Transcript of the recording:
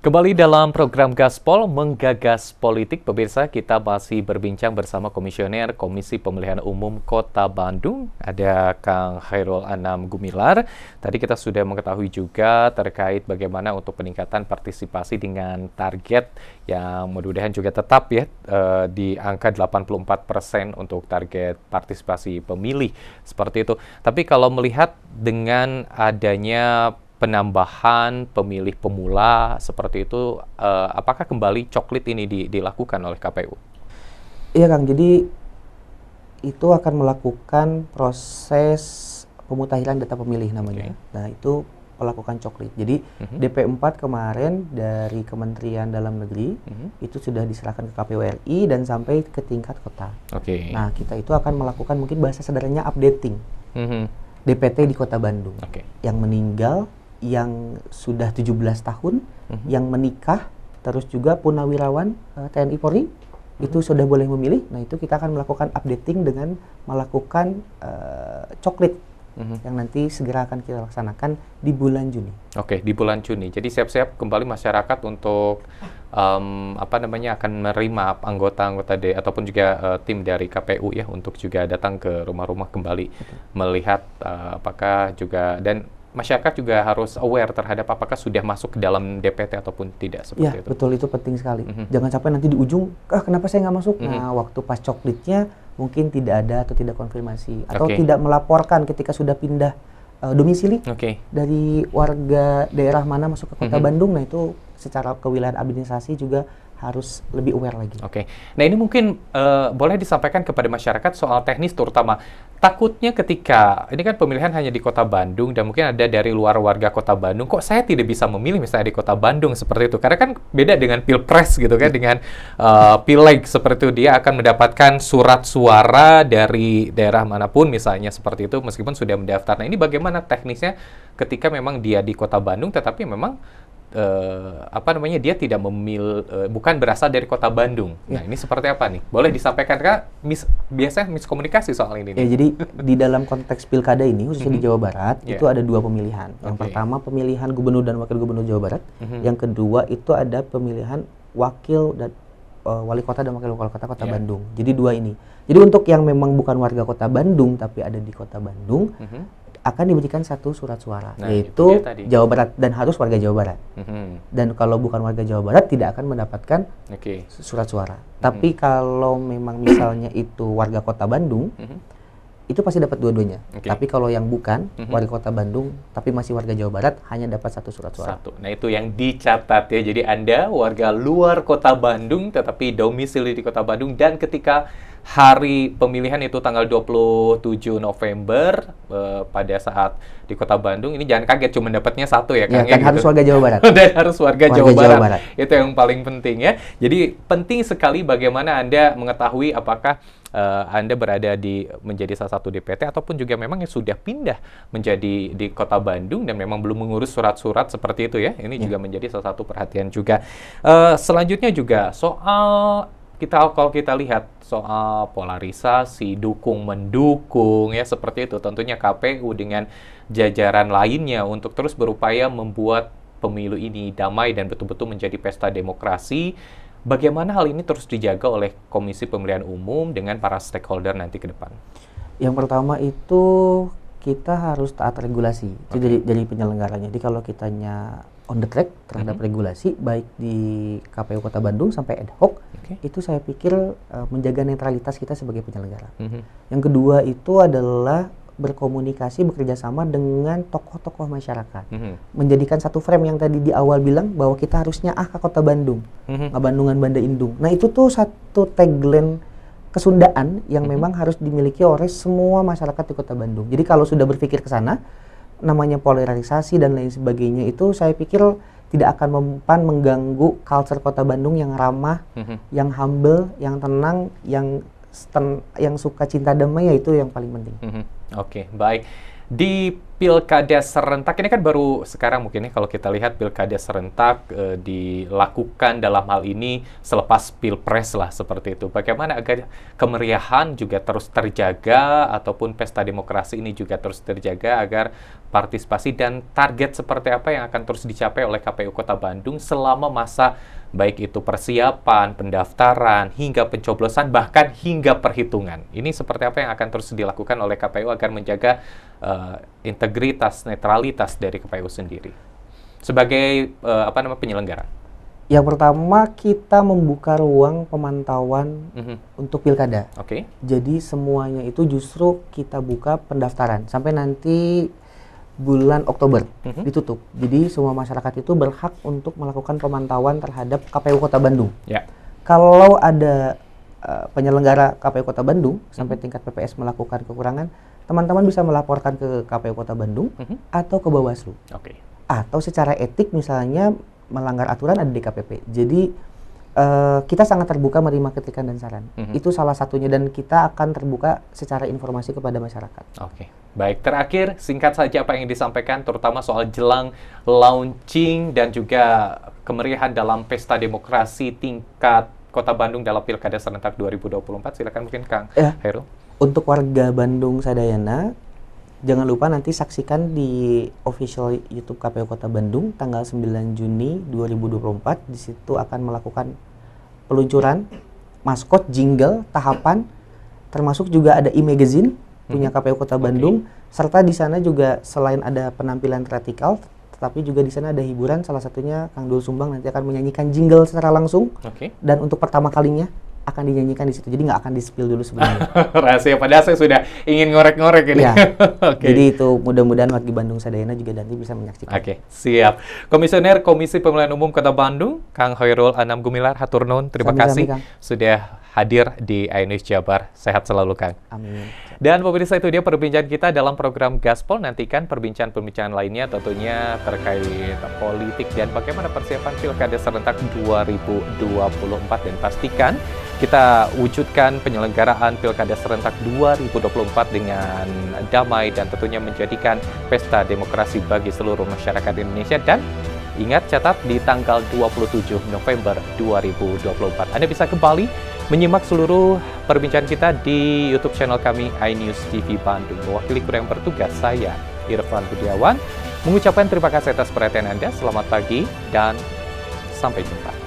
Kembali dalam program Gaspol Menggagas Politik, pemirsa, kita masih berbincang bersama Komisioner Komisi Pemilihan Umum Kota Bandung, ada Kang Khairul Anam Gumilar. Tadi kita sudah mengetahui juga terkait bagaimana untuk peningkatan partisipasi dengan target yang mudah-mudahan juga tetap ya di angka 84% untuk target partisipasi pemilih, seperti itu. Tapi kalau melihat dengan adanya penambahan pemilih pemula seperti itu, apakah kembali coklit ini dilakukan oleh KPU? Iya Kang, jadi itu akan melakukan proses pemutahiran data pemilih namanya. Nah itu melakukan coklit. Jadi DP4 kemarin dari Kementerian Dalam Negeri itu sudah diserahkan ke KPU RI dan sampai ke tingkat kota. Nah kita itu akan melakukan mungkin bahasa sederhananya updating DPT di Kota Bandung. Yang meninggal, yang sudah 17 tahun, yang menikah, terus juga punawirawan TNI Polri, itu sudah boleh memilih. Nah itu kita akan melakukan updating dengan melakukan coklit yang nanti segera akan kita laksanakan di bulan Juni. Di bulan Juni. Jadi siap-siap kembali masyarakat untuk akan menerima anggota-anggota ataupun juga tim dari KPU ya untuk juga datang ke rumah-rumah kembali melihat apakah juga, dan masyarakat juga harus aware terhadap apakah sudah masuk ke dalam DPT ataupun tidak, seperti itu. Betul, itu penting sekali. Jangan sampai nanti di ujung, kenapa saya nggak masuk? Nah, waktu pas coklitnya mungkin tidak ada atau tidak konfirmasi atau tidak melaporkan ketika sudah pindah domisili dari warga daerah mana masuk ke Kota Bandung. Nah, itu secara kewilayahan administrasi juga harus lebih aware lagi. Nah ini mungkin boleh disampaikan kepada masyarakat soal teknis, terutama takutnya ketika ini kan pemilihan hanya di Kota Bandung dan mungkin ada dari luar warga Kota Bandung, kok saya tidak bisa memilih misalnya di Kota Bandung seperti itu, karena kan beda dengan Pilpres gitu kan, dengan Pileg seperti itu, dia akan mendapatkan surat suara dari daerah manapun misalnya seperti itu meskipun sudah mendaftar. Nah ini bagaimana teknisnya ketika memang dia di Kota Bandung tetapi memang dia tidak bukan berasal dari Kota Bandung. Nah, ini seperti apa nih? Boleh disampaikan, Kak? Biasanya miskomunikasi soal ini. Jadi di dalam konteks pilkada ini, khususnya di Jawa Barat, itu ada dua pemilihan. Yang pertama pemilihan gubernur dan wakil gubernur Jawa Barat. Yang kedua itu ada pemilihan wakil dan wali kota dan wakil kota Bandung. Jadi dua ini. Jadi untuk yang memang bukan warga Kota Bandung tapi ada di Kota Bandung, akan diberikan satu surat suara, yaitu Jawa Barat, dan harus warga Jawa Barat. Dan kalau bukan warga Jawa Barat tidak akan mendapatkan surat suara. Tapi kalau memang misalnya itu warga Kota Bandung, itu pasti dapat dua-duanya. Tapi kalau yang bukan warga Kota Bandung tapi masih warga Jawa Barat, hanya dapat satu surat suara. Nah itu yang dicatat ya. Jadi Anda warga luar Kota Bandung tetapi domisili di Kota Bandung, dan ketika hari pemilihan itu tanggal 27 November pada saat di Kota Bandung, ini jangan kaget cuma dapatnya satu ya Kang. Dan harus warga Jawa Barat. Dan harus warga Jawa Barat. Itu yang paling penting ya. Jadi penting sekali bagaimana Anda mengetahui apakah Anda berada menjadi salah satu DPT ataupun juga memang yang sudah pindah menjadi di Kota Bandung dan memang belum mengurus surat-surat seperti itu ya. Ini juga menjadi salah satu perhatian juga. Selanjutnya juga soal kalau kita lihat soal polarisasi dukung-mendukung ya seperti itu, tentunya KPU dengan jajaran lainnya untuk terus berupaya membuat pemilu ini damai dan betul-betul menjadi pesta demokrasi. Bagaimana hal ini terus dijaga oleh Komisi Pemilihan Umum dengan para stakeholder nanti ke depan? Yang pertama itu kita harus taat regulasi itu dari penyelenggaranya. Jadi kalau kitanya on the track terhadap regulasi baik di KPU Kota Bandung sampai ad hoc, itu saya pikir menjaga netralitas kita sebagai penyelenggara. Yang kedua itu adalah berkomunikasi, bekerja sama dengan tokoh-tokoh masyarakat, menjadikan satu frame yang tadi di awal bilang bahwa kita harusnya ke Kota Bandung, nggak Bandungan Banda Indung. Nah itu tuh satu tagline kesundaan yang memang harus dimiliki oleh semua masyarakat di Kota Bandung. Jadi kalau sudah berpikir ke sana, namanya polarisasi dan lain sebagainya, itu saya pikir tidak akan mempan mengganggu culture Kota Bandung yang ramah, yang humble, yang tenang, yang suka cinta damai, yaitu yang paling penting. Baik. Di pilkada serentak ini kan baru sekarang mungkin kalau kita lihat pilkada serentak dilakukan dalam hal ini selepas pilpres lah seperti itu. Bagaimana agar kemeriahan juga terus terjaga ataupun pesta demokrasi ini juga terus terjaga agar partisipasi dan target seperti apa yang akan terus dicapai oleh KPU Kota Bandung selama masa baik itu persiapan, pendaftaran, hingga pencoblosan, bahkan hingga perhitungan. Ini seperti apa yang akan terus dilakukan oleh KPU agar menjaga integritas, netralitas dari KPU sendiri sebagai penyelenggara? Yang pertama, kita membuka ruang pemantauan untuk pilkada. Oke. Jadi semuanya itu justru kita buka pendaftaran sampai nanti bulan Oktober ditutup. Jadi semua masyarakat itu berhak untuk melakukan pemantauan terhadap KPU Kota Bandung. Ya. Kalau ada penyelenggara KPU Kota Bandung sampai tingkat PPS melakukan kekurangan, teman-teman bisa melaporkan ke KPU Kota Bandung atau ke Bawaslu. Oke. Atau secara etik misalnya melanggar aturan ada DKPP. Jadi kita sangat terbuka menerima kritikan dan saran. Itu salah satunya, dan kita akan terbuka secara informasi kepada masyarakat. Oke. Baik, terakhir singkat saja apa yang disampaikan terutama soal jelang launching dan juga kemeriahan dalam pesta demokrasi tingkat Kota Bandung dalam Pilkada Serentak 2024. Silakan mungkin Kang Hairul. Untuk warga Bandung Sadayana, jangan lupa nanti saksikan di official YouTube KPU Kota Bandung tanggal 9 Juni 2024. Di situ akan melakukan peluncuran maskot, jingle, tahapan, termasuk juga ada e-magazine punya KPU Kota Bandung, serta di sana juga selain ada penampilan theatrical, tetapi juga di sana ada hiburan, salah satunya Kang Dul Sumbang nanti akan menyanyikan jingle secara langsung, dan untuk pertama kalinya akan dinyanyikan di situ, jadi nggak akan di-spill dulu sebenarnya. Rahasia, padahal saya sudah ingin ngorek-ngorek ini. Ya. Jadi itu mudah-mudahan warga Bandung Sadayana juga nanti bisa menyaksikan. Oke, siap. Komisioner Komisi Pemilihan Umum Kota Bandung, Kang Hairul Anam Gumilar, hatur nuhun, terima kasih sudah hadir di iNews Jabar. Sehat selalu, Kang. Amin. Dan pemirsa, itu dia perbincangan kita dalam program Gaspol. Nantikan perbincangan-perbincangan lainnya tentunya terkait politik dan bagaimana persiapan Pilkada Serentak 2024, dan pastikan kita wujudkan penyelenggaraan Pilkada Serentak 2024 dengan damai dan tentunya menjadikan pesta demokrasi bagi seluruh masyarakat Indonesia. Dan ingat, catat di tanggal 27 November 2024. Anda bisa kembali menyimak seluruh perbincangan kita di YouTube channel kami iNews TV Bandung. Mewakili kru yang bertugas, saya Irfan Budiawan mengucapkan terima kasih atas perhatian Anda. Selamat pagi dan sampai jumpa.